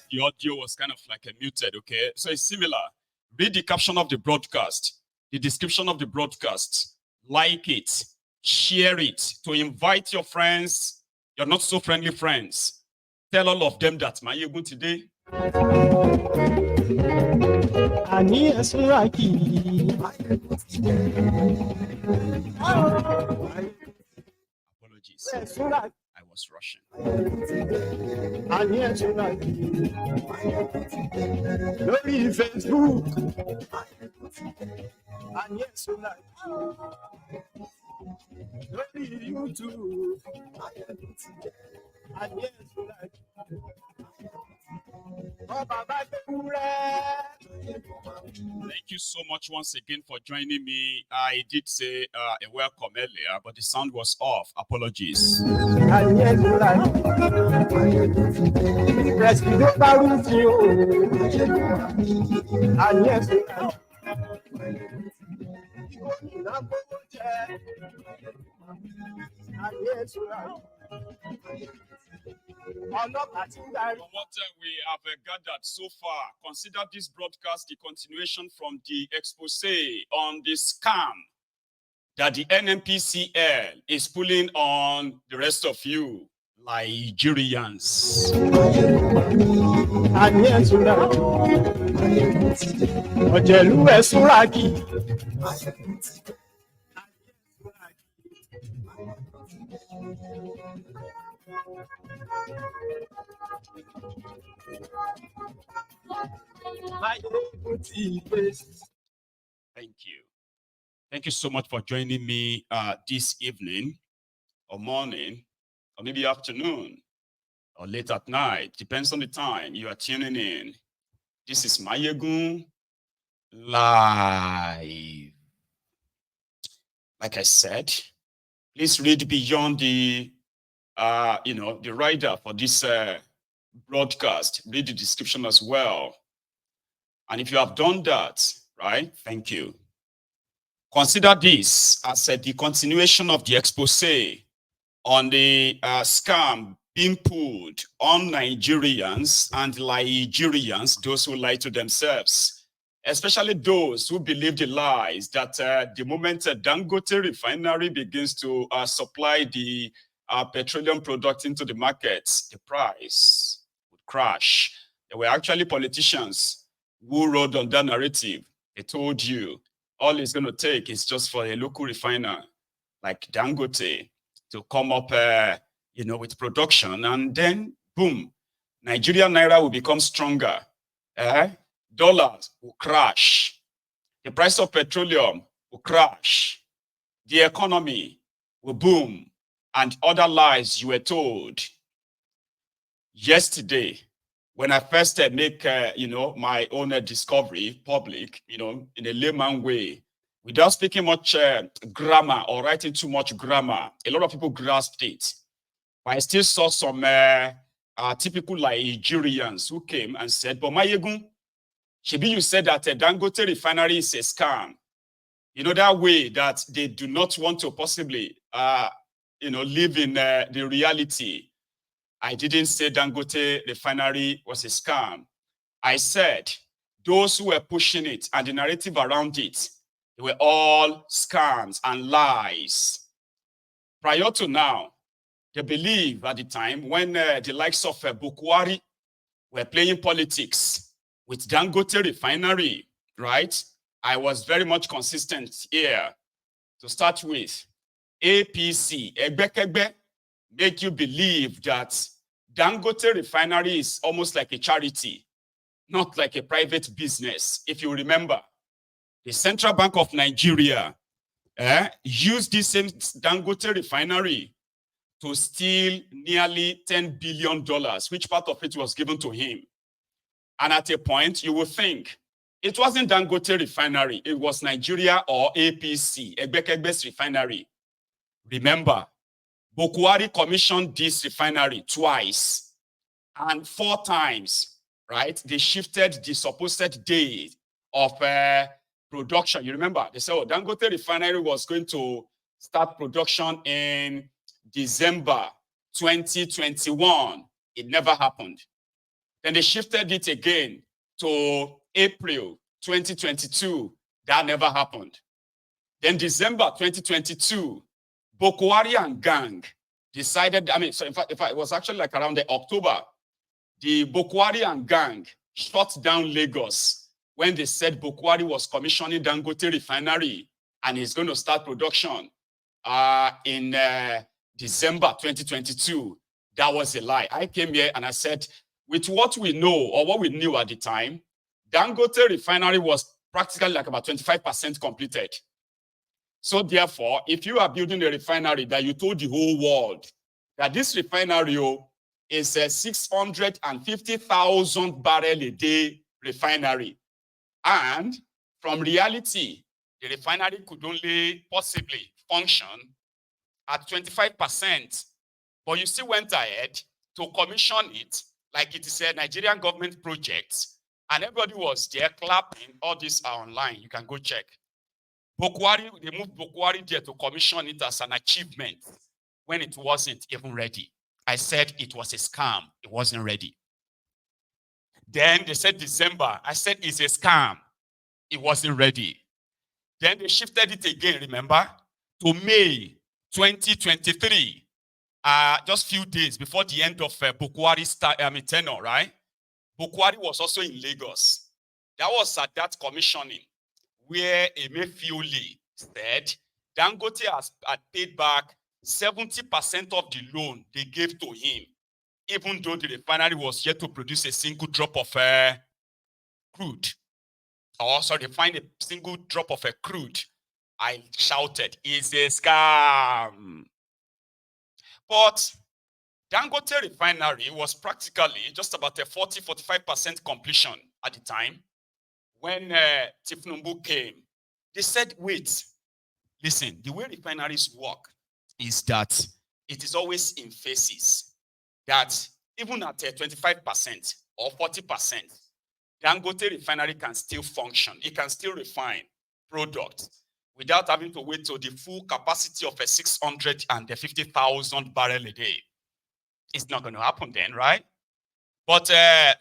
The audio was kind of like a muted, okay? So it's similar. Read the caption of the broadcast, the description of the broadcast, like it, share it, to invite your friends, your not so friendly friends. Tell all of them that Mayegun today. Apologies. I was rushing. Thank you so much once again for joining me. I did say a welcome earlier, but the sound was off. Apologies. From what we have gathered so far, consider this broadcast the continuation from the expose on the scam that the NNPCL is pulling on the rest of you Nigerians. Thank you. Thank you so much for joining me this evening or morning or maybe afternoon or late at night. Depends on the time you are tuning in. This is Mayegun Live. Like I said, please read beyond the the rider for this broadcast. Read the description as well. And if you have done that, right, thank you. Consider this as the continuation of the expose on the scam being pulled on Nigerians and Nigerians, those who lie to themselves, especially those who believe the lies that the moment Dangote Refinery begins to supply the petroleum product into the markets, the price would crash. There were actually politicians who rode on that narrative. They told you all it's going to take is just for a local refiner like Dangote to come up, with production, and then boom, Nigerian naira will become stronger. Dollars will crash. The price of petroleum will crash. The economy will boom, and other lies you were told. Yesterday, when I first make, my own discovery public, in a layman way, without speaking much grammar or writing too much grammar, a lot of people grasped it. But I still saw some typical Nigerians who came and said, but Mayegun, Shebi, you said that Dangote Refinery is a scam. That way that they do not want to possibly, live in the reality. I didn't say Dangote Refinery was a scam. I said those who were pushing it and the narrative around it, they were all scams and lies. Prior to now, they believe at the time when the likes of Bukwari were playing politics with Dangote Refinery, right? I was very much consistent here. To start with, APC, Egbekegbe, make you believe that Dangote Refinery is almost like a charity, not like a private business. If you remember, the Central Bank of Nigeria used this same Dangote Refinery to steal nearly $10 billion, which part of it was given to him. And at a point, you will think, it wasn't Dangote Refinery, it was Nigeria or APC, Egbekegbe's refinery. Remember, Bukwari commissioned this refinery twice and 4 times, right? They shifted the supposed date of production. You remember, they said, Dangote Refinery was going to start production in December. 2021. It never happened. Then they shifted it again to April 2022. That never happened. Then December 2022, Bokwari and gang decided, so in fact, it was actually like around the October, the Bokwari and gang shut down Lagos when they said Bokwari was commissioning Dangote Refinery and is going to start production in December 2022. That was a lie. I came here and I said, with what we know or what we knew at the time, Dangote Refinery was practically like about 25% completed. So therefore, if you are building a refinery that you told the whole world that this refinery is a 650,000 barrel a day refinery, and from reality, the refinery could only possibly function at 25%, but you still went ahead to commission it like it is a Nigerian government project, and everybody was there clapping. All these are online. You can go check. Bokwari, they moved Bokwari there to commission it as an achievement when it wasn't even ready. I said it was a scam. It wasn't ready. Then they said December. I said it's a scam. It wasn't ready. Then they shifted it again, remember, to May 2023. Just few days before the end of Bokwari's tenure, right? Bokwari was also in Lagos. That was at that commissioning where Emefiole said Dangote had paid back 70% of the loan they gave to him, even though the refinery was yet to produce a single drop of crude. Or sorry, find a single drop of a crude. I shouted, it's a scam. But Dangote Refinery was practically just about a 40-45% completion at the time. When Tifnumbu came, they said, wait, listen, the way refineries work is that it is always in phases. That even at 25% or 40%, Dangote Refinery can still function. It can still refine products without having to wait till the full capacity of a 650,000 barrel a day. It's not going to happen then, right? But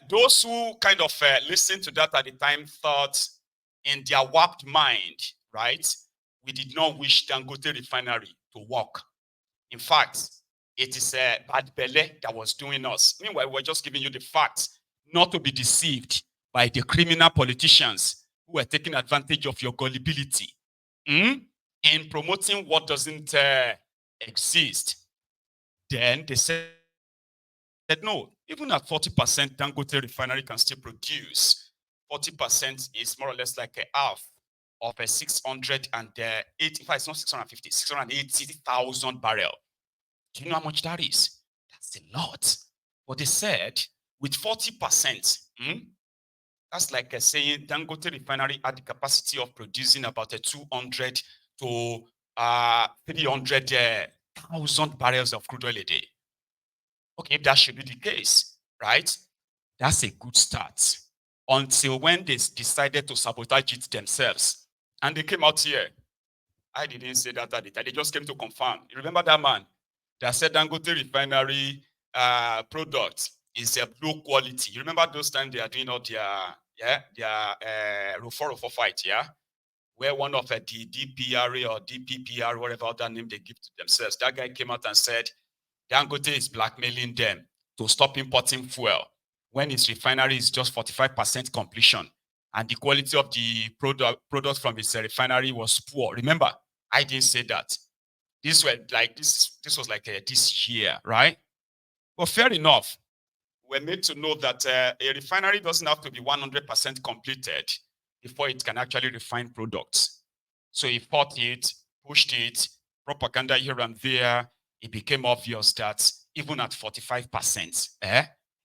those who kind of listened to that at the time thought in their warped mind, right? We did not wish Dangote Refinery to work. In fact, it is bad belly that was doing us. Meanwhile, we're just giving you the facts, not to be deceived by the criminal politicians who are taking advantage of your gullibility in promoting what doesn't exist. Then they said no, even at 40%, Dangote Refinery can still produce. 40% is more or less like a half of a 680,000 barrel. Do you know how much that is? That's a lot. But they said with 40%, that's like saying Dangote Refinery had the capacity of producing about a 200 to 300,000 barrels of crude oil a day. Okay, if that should be the case, right? That's a good start. Until when they decided to sabotage it themselves. And they came out here. I didn't say that at the time. They just came to confirm. You remember that man that said Dangote Refinery product is a low quality. You remember those times they are doing all their Rufo fight, yeah? Where one of the DPRA or DPPR, whatever other name they give to themselves, that guy came out and said, Dangote is blackmailing them to stop importing fuel when its refinery is just 45% completion and the quality of the product from its refinery was poor. Remember, I didn't say that. This was like this was like this year, right? Well, fair enough. We're made to know that a refinery doesn't have to be 100% completed before it can actually refine products. So he fought it, pushed it, propaganda here and there. It became obvious that even at 45%,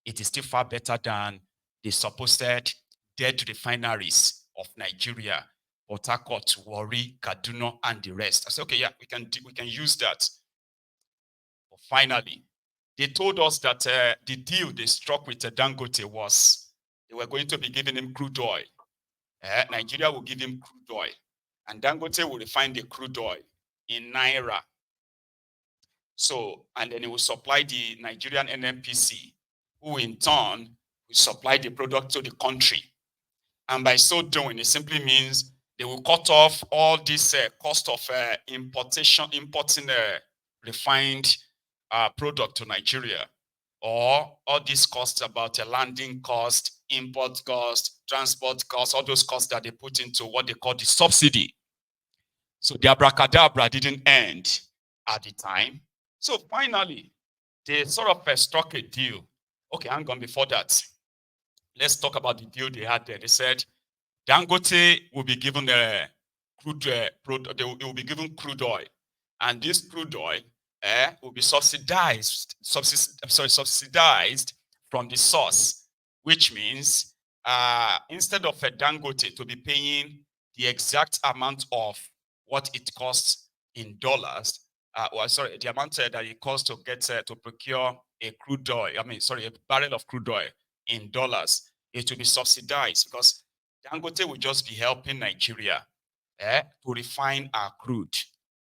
it is still far better than the supposed dead refineries of Nigeria, Port Harcourt, Warri, Kaduna, and the rest. I said, okay, yeah, we can use that. But finally, they told us that the deal they struck with Dangote was they were going to be giving him crude oil. Nigeria will give him crude oil, and Dangote will refine the crude oil in Naira. So, and then it will supply the Nigerian NNPC, who in turn will supply the product to the country. And by so doing, it simply means they will cut off all this cost of importing refined product to Nigeria, or all these costs about a landing cost, import cost, transport cost, all those costs that they put into what they call the subsidy. So the abracadabra didn't end at the time. So finally, they sort of struck a deal. Okay, hang on, before that, let's talk about the deal they had there. They said Dangote will be given they will be given crude oil, and this crude oil will be subsidized from the source, which means instead of a Dangote to be paying the exact amount of what it costs in dollars, the amount that it costs to get to procure a crude oil, a barrel of crude oil in dollars, it will be subsidized because Dangote will just be helping Nigeria to refine our crude,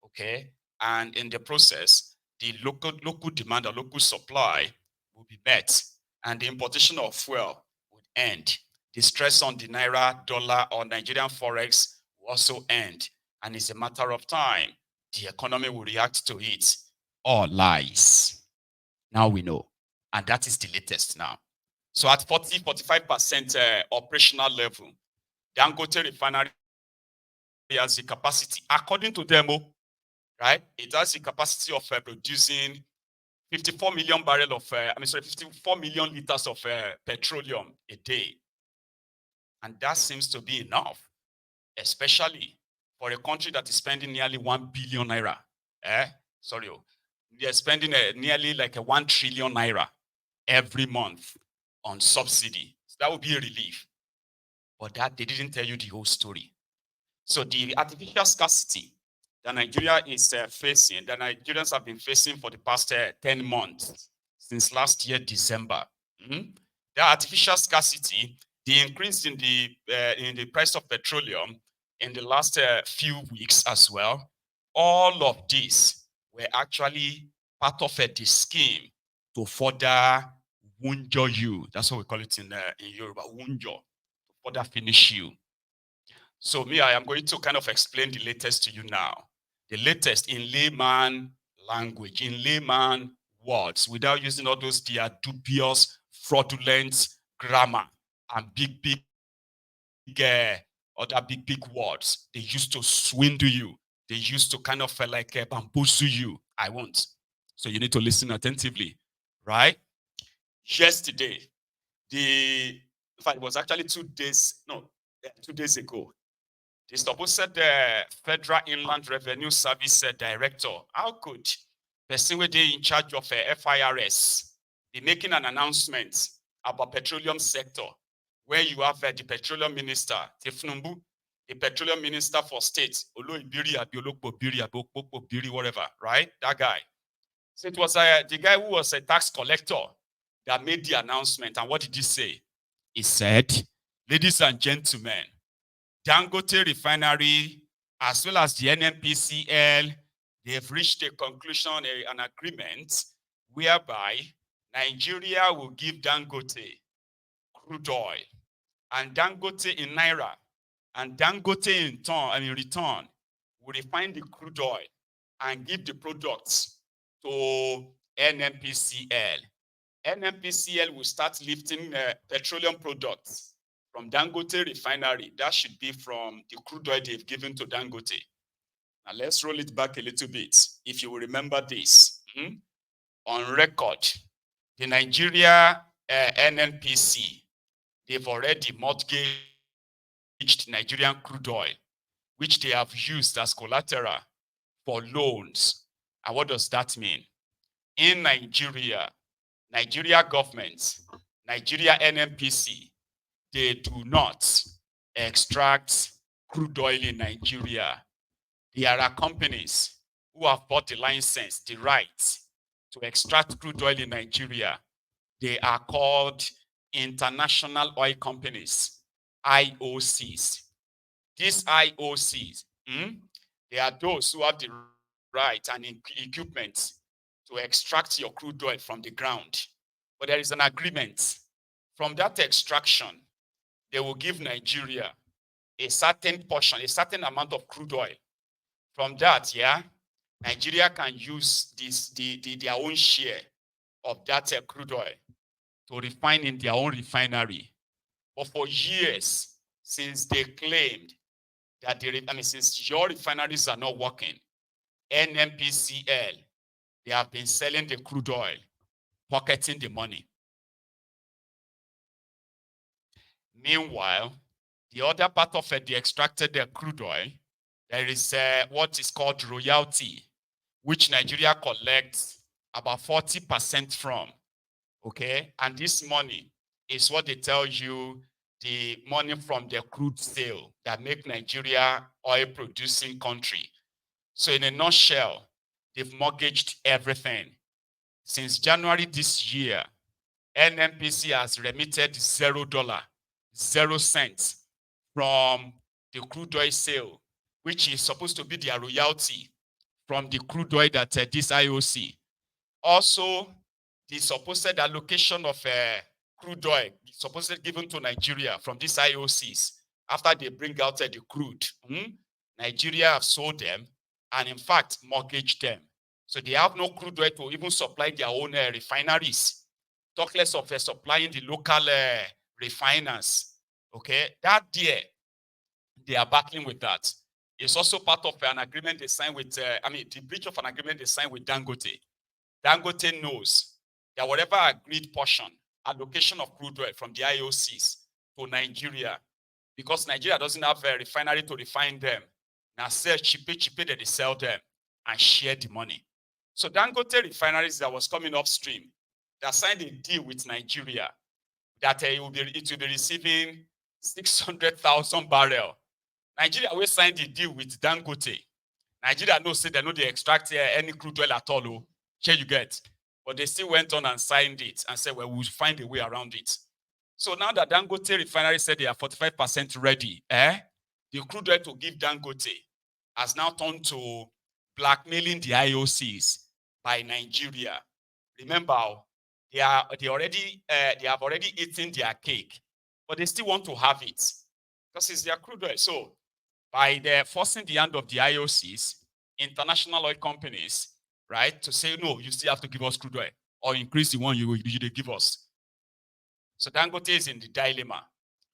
okay? And in the process, the local demand or local supply will be met, and the importation of fuel would end. The stress on the naira, dollar, or Nigerian forex will also end, and it's a matter of time. The economy will react to it. All lies. Now we know, and that is the latest now. So at 45% operational level, Dangote Refinery has the capacity, according to them, right? It has the capacity of producing 54 million barrels of, 54 million liters of petroleum a day. And that seems to be enough, especially for a country that is spending nearly 1 billion naira. They're spending nearly like 1 trillion naira every month on subsidy. So that would be a relief. But that they didn't tell you the whole story. So the artificial scarcity that Nigeria is facing, that Nigerians have been facing for the past 10 months, since last year, December. The artificial scarcity, the increase in the price of petroleum in the last few weeks as well, all of these were actually part of the scheme to further wunjo you. That's what we call it in Yoruba, wunjo, to further finish you. So I am going to kind of explain the latest to you now. The latest in layman language, in layman words, without using all those their dubious, fraudulent grammar and big words. They used to swindle you. They used to kind of bamboozle you. I won't. So you need to listen attentively, right? Yesterday, in fact, it was actually 2 days ago, the supposed Federal Inland Revenue Service Director, how could person where they in charge of FIRS be making an announcement about petroleum sector where you have the petroleum minister, Tifnumbu, the petroleum minister for state, whatever, right? That guy. So it was the guy who was a tax collector that made the announcement. And what did he say? He said, ladies and gentlemen, Dangote Refinery, as well as the NNPCL, they have reached a conclusion, an agreement, whereby Nigeria will give Dangote crude oil, and Dangote in naira, and Dangote in return will refine the crude oil and give the products to NNPCL. NNPCL will start lifting petroleum products from Dangote Refinery. That should be from the crude oil they've given to Dangote. Now let's roll it back a little bit. If you will remember this, on record, the Nigeria NNPC, they've already mortgaged Nigerian crude oil, which they have used as collateral for loans. And what does that mean? In Nigeria government, Nigeria NNPC, they do not extract crude oil in Nigeria. There are companies who have bought the license, the right to extract crude oil in Nigeria. They are called international oil companies, IOCs. These IOCs, they are those who have the right and equipment to extract your crude oil from the ground. But there is an agreement. From that extraction, they will give Nigeria a certain portion, a certain amount of crude oil. From that, Nigeria can use their own share of that crude oil to refine in their own refinery. But for years, since they claimed that since your refineries are not working, NNPCL, they have been selling the crude oil, pocketing the money. Meanwhile, the other part of the extracted crude oil, there is what is called royalty, which Nigeria collects about 40% from. Okay, and this money is what they tell you, the money from the crude sale that make Nigeria oil producing country. So in a nutshell, they've mortgaged everything. Since January this year, NNPC has remitted $0, 0 cents from the crude oil sale, which is supposed to be their royalty from the crude oil that this IOC. Also, the supposed allocation of crude oil supposedly given to Nigeria from these IOCs after they bring out the crude. Nigeria have sold them and in fact mortgaged them. So they have no crude oil to even supply their own refineries. Talk less of supplying the local refiners. Okay, that there, they are battling with that. It's also part of an agreement they signed with, the breach of an agreement they signed with Dangote. Dangote knows that whatever agreed portion, allocation of crude oil from the IOCs to Nigeria, because Nigeria doesn't have a refinery to refine them, now sell cheap, that they sell them and share the money. So Dangote Refineries that was coming upstream, that signed a deal with Nigeria that it will be receiving 600,000 barrels. Nigeria will sign the deal with Dangote. Nigeria knows say they know they extract any crude oil at all. Here you get. But they still went on and signed it and said, well, we'll find a way around it. So now that Dangote Refinery said they are 45% ready, the crude oil to give Dangote has now turned to blackmailing the IOCs by Nigeria. Remember, they have already eaten their cake, but they still want to have it because it's their crude oil. So by forcing the hand of the IOCs, international oil companies, right, to say, no, you still have to give us crude oil or increase the one you give us. So Dangote is in the dilemma.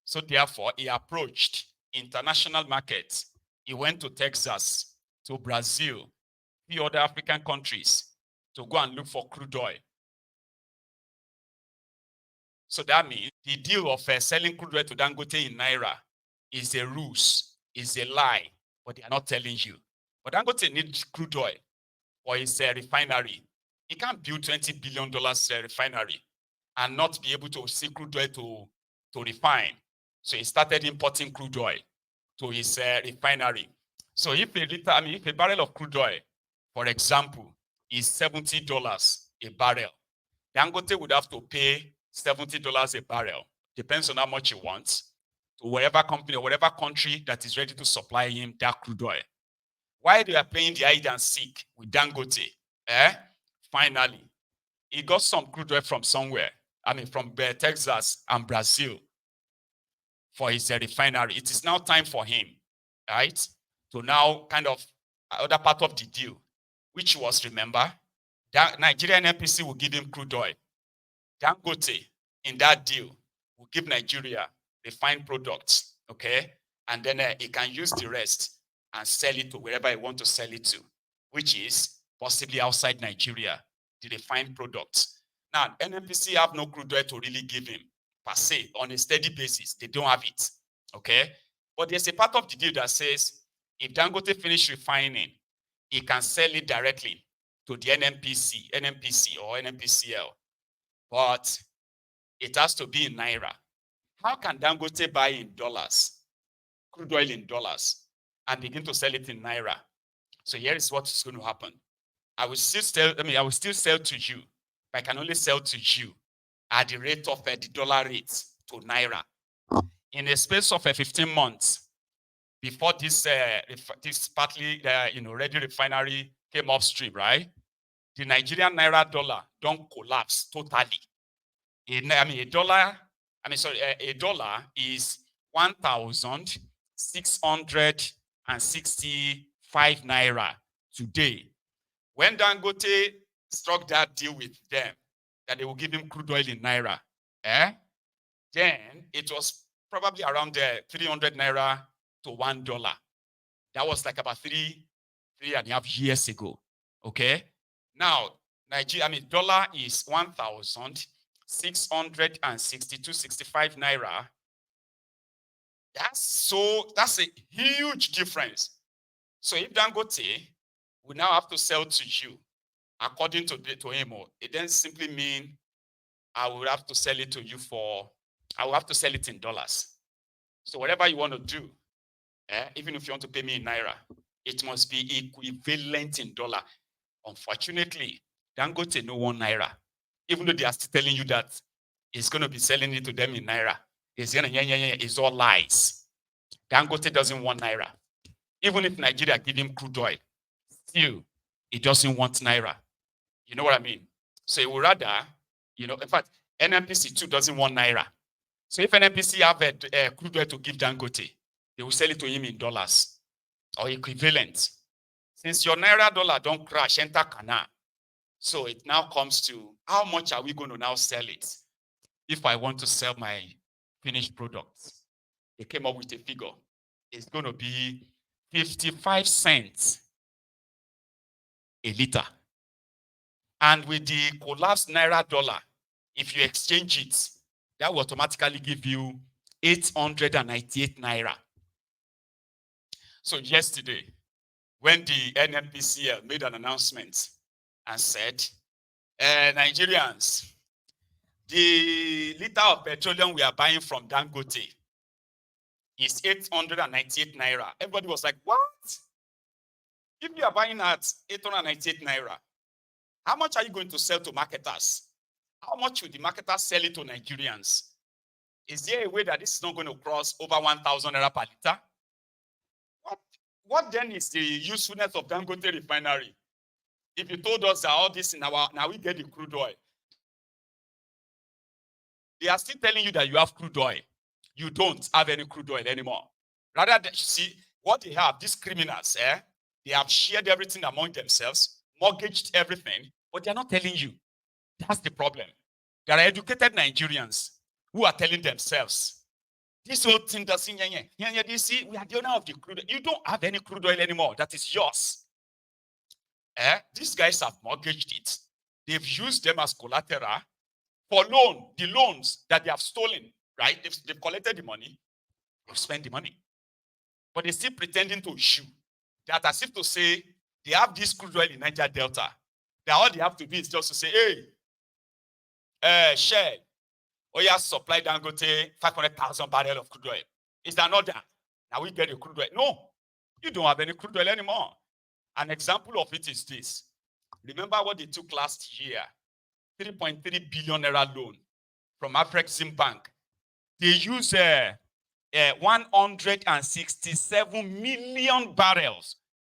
So therefore, he approached international markets. He went to Texas, to Brazil, few other African countries to go and look for crude oil. So that means the deal of selling crude oil to Dangote in Naira is a ruse, is a lie, but they are not telling you. But Dangote needs crude oil for his refinery. He can't build $20 billion refinery and not be able to see crude oil to refine. So he started importing crude oil to his refinery. So if a barrel of crude oil, for example, is $70 a barrel, Dangote would have to pay $70 a barrel, depends on how much he wants, to whatever company or whatever country that is ready to supply him that crude oil. While they are playing the hide and seek with Dangote, finally, he got some crude oil from somewhere, from Texas and Brazil for his refinery. It is now time for him, right, to now kind of other part of the deal, which was, remember, that Nigerian NPC will give him crude oil. Dangote, in that deal, will give Nigeria refined products, okay? And then he can use the rest and sell it to wherever he wants to sell it to, which is possibly outside Nigeria, the refined products. Now, NNPC have no crude oil to really give him, per se, on a steady basis. They don't have it, okay? But there's a part of the deal that says, if Dangote finish refining, he can sell it directly to the NNPC or NNPCL. But it has to be in Naira. How can Dangote buy in dollars, crude oil in dollars, and begin to sell it in Naira? So here is what is going to happen. I will still sell to you, but I can only sell to you at the rate of the dollar rate to Naira. In a space of 15 months, before this partly ready refinery came upstream, right? the Nigerian naira dollar don't collapse totally. A dollar is 1,665 naira today. When Dangote struck that deal with them, that they will give him crude oil in naira, then it was probably around 300 naira to $1. That was like about three and a half years ago. Okay. Now, dollar is 1,662.65 naira. That's a huge difference. So if Dangote will now have to sell to you, according to him, it then simply mean I will have to sell it to you I will have to sell it in dollars. So whatever you want to do, even if you want to pay me in naira, it must be equivalent in dollar. Unfortunately, Dangote no one naira. Even though they are still telling you that he's going to be selling it to them in naira, it's all lies. Dangote doesn't want naira. Even if Nigeria give him crude oil, still, he doesn't want naira. You know what I mean? So he would rather, in fact, NNPC too doesn't want naira. So if NNPC have a crude oil to give Dangote, they will sell it to him in dollars or equivalent. Since your naira dollar don't crash, enter canal. So it now comes to how much are we going to now sell it if I want to sell my finished products? They came up with a figure. It's going to be 55 cents a liter. And with the collapsed naira dollar, if you exchange it, that will automatically give you 898 naira. So yesterday, when the NNPCL made an announcement and said, Nigerians, the liter of petroleum we are buying from Dangote is 898 naira. Everybody was like, what? If you are buying at 898 naira, how much are you going to sell to marketers? How much will the marketers sell it to Nigerians? Is there a way that this is not going to cross over 1,000 naira per liter? What then is the usefulness of Dangote Refinery? If you told us that all this now we get the crude oil. They are still telling you that you have crude oil. You don't have any crude oil anymore. Rather than, see, what they have, these criminals, they have shared everything among themselves, mortgaged everything, but they're not telling you. That's the problem. There are educated Nigerians who are telling themselves, this whole thing doesn't, you see, we are the owner of the crude oil. You don't have any crude oil anymore. That is yours. These guys have mortgaged it. They've used them as collateral for the loans that they have stolen, right? They've collected the money, they've spent the money. But they're still pretending to issue that as if to say they have this crude oil in Niger Delta. That all they have to do is just to say, hey, Shell, supply Dangote 500,000 barrels of crude oil. Is that not that? Now we get the crude oil. No, you don't have any crude oil anymore. An example of it is this. Remember what they took last year? 3.3 billion naira loan from Afrexim Bank. They use 167 million barrels